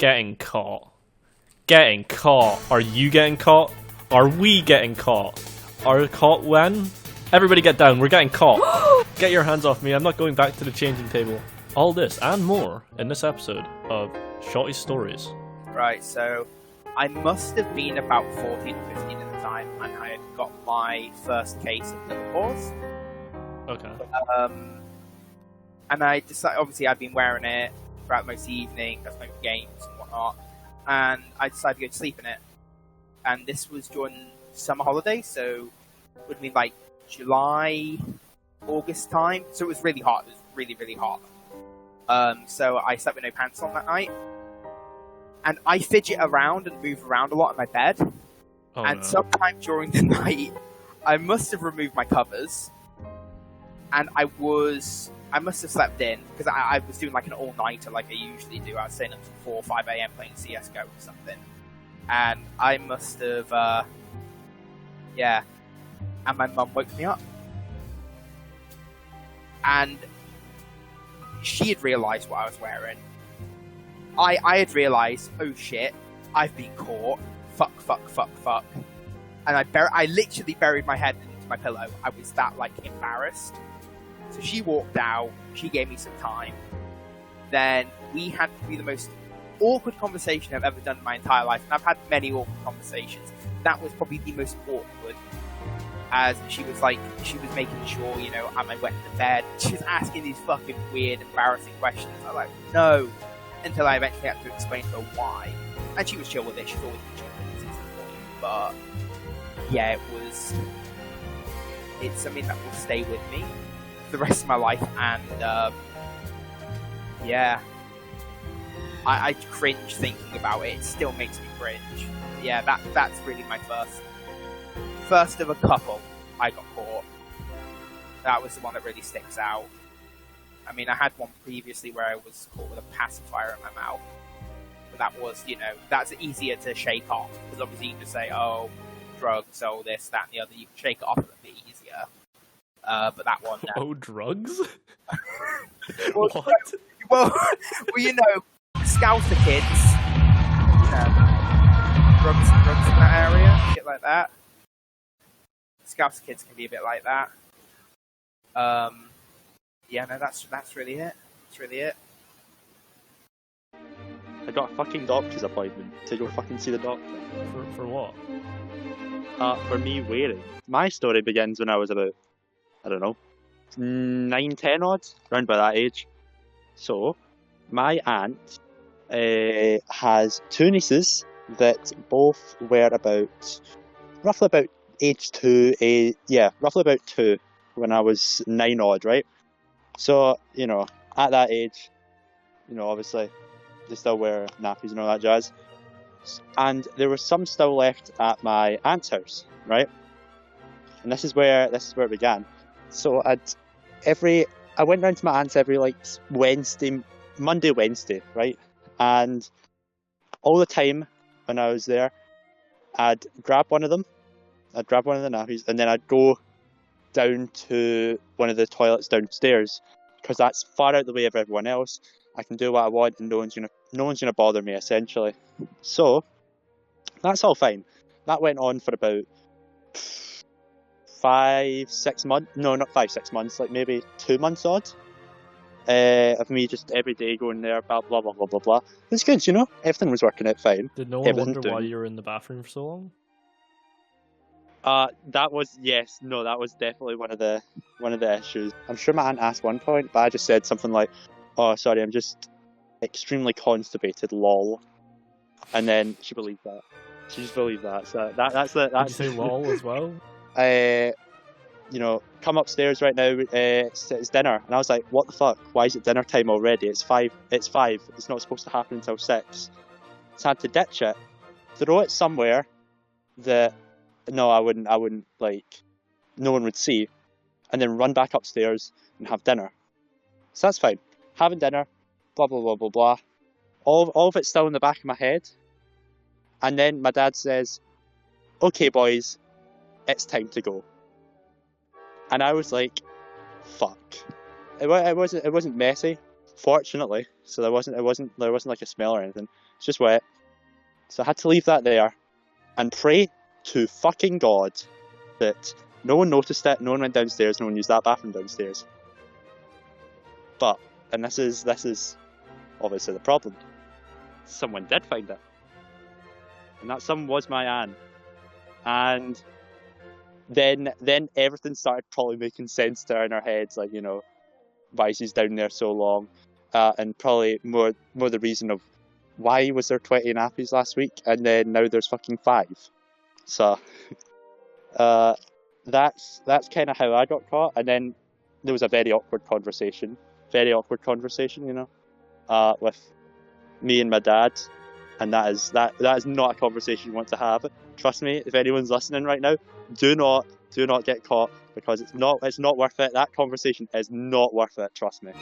Getting caught. Getting caught. Are you getting caught? Are we getting caught? Are caught when? Everybody get down, we're getting caught. Get your hands off me, I'm not going back to the changing table. All this and more in this episode of Shotty Stories. Right, so I must have been about 14 or 15 at the time, and I had got my first case of menopause. Okay. And I decided, obviously I'd been wearing it throughout most of the evening, I was playing games and whatnot, and I decided to go to sleep in it. And this was during summer holidays, so it would be like July, August time, so it was really hot, it was really, really hot. So I slept with no pants on that night, and I fidget around and move around a lot in my bed, and sometime during the night, I must have removed my covers, and I must have slept in, because I was doing like an all-nighter like I usually do. I was staying up till 4 or 5 a.m. playing CSGO or something. And I must have, and my mum woke me up. And she had realised what I was wearing. I had realised, oh shit, I've been caught. Fuck. And I literally buried my head into my pillow. I was that, like, embarrassed. So she walked out, she gave me some time. Then we had probably the most awkward conversation I've ever done in my entire life. And I've had many awkward conversations. That was probably the most awkward. As she was making sure, am I wet in the bed? She was asking these fucking weird, embarrassing questions. I was like, no. Until I eventually had to explain to her why. And she was chill with it, she's always been chill with it since the point. But, yeah, it's something that will stay with me the rest of my life, and I cringe thinking about it. It still makes me cringe. Yeah, that's really my first of a couple I got caught. That was the one that really sticks out. I mean, I had one previously where I was caught with a pacifier in my mouth, but that was, that's easier to shake off, because obviously you can just say, oh, drugs, oh, this, that, and the other. You can shake it off a bit easier. But that one. Oh, drugs? What? Well, Scouser kids. Drugs in that area, shit like that. Scouser kids can be a bit like that. That's really it. That's really it. I got a fucking doctor's appointment to go fucking see the doctor. For what? For me wearing. My story begins when I was about, I don't know, 9, 10 odd, around by that age. So, my aunt has 2 nieces that both were roughly about age 2, roughly about 2 when I was 9 odd, right? So, at that age, obviously, they still wear nappies and all that jazz. And there was some still left at my aunt's house, right? And this is where it began. So I went round to my aunt's every Monday, Wednesday, right? And all the time when I was there, I'd grab one of the nappies, and then I'd go down to one of the toilets downstairs, because that's far out the way of everyone else. I can do what I want, and no one's gonna bother me, essentially. So that's all fine. That went on for about 5, 6 months. No, not 5, 6 months. Like maybe 2 months odd. Of me just every day going there, blah blah blah blah blah blah. It's good, Everything was working out fine. Did no one wonder why you were in the bathroom for so long? That was definitely one of the issues. I'm sure my aunt asked one point, but I just said something like, "Oh, sorry, I'm just extremely constipated, lol." And then she believed that. She just believed that. So that's Did you say lol as well? Come upstairs right now. It's dinner, and I was like, "What the fuck? Why is it dinner time already? It's 5. It's 5. It's not supposed to happen until 6." So I had to ditch it, throw it somewhere that I wouldn't like, no one would see, and then run back upstairs and have dinner. So that's fine. Having dinner, blah blah blah blah blah. All of it's still in the back of my head, and then my dad says, "Okay, boys, it's time to go." And I was like, "Fuck." It wasn't messy. fortunately, so there wasn't like a smell or anything. It's just wet. So I had to leave that there and pray to fucking God that no one noticed it, no one went downstairs, no one used that bathroom downstairs. But, and this is obviously the problem, someone did find it. And that someone was my aunt. And then everything started probably making sense to her in our heads, like, you know, why she's down there so long. And probably more the reason of why was there 20 nappies last week and then now there's fucking 5. So that's kind of how I got caught. And then there was a very awkward conversation, you know, with me and my dad, and that is not a conversation you want to have. Trust me, if anyone's listening right now, do not get caught, because it's not worth it. That conversation is not worth it, trust me.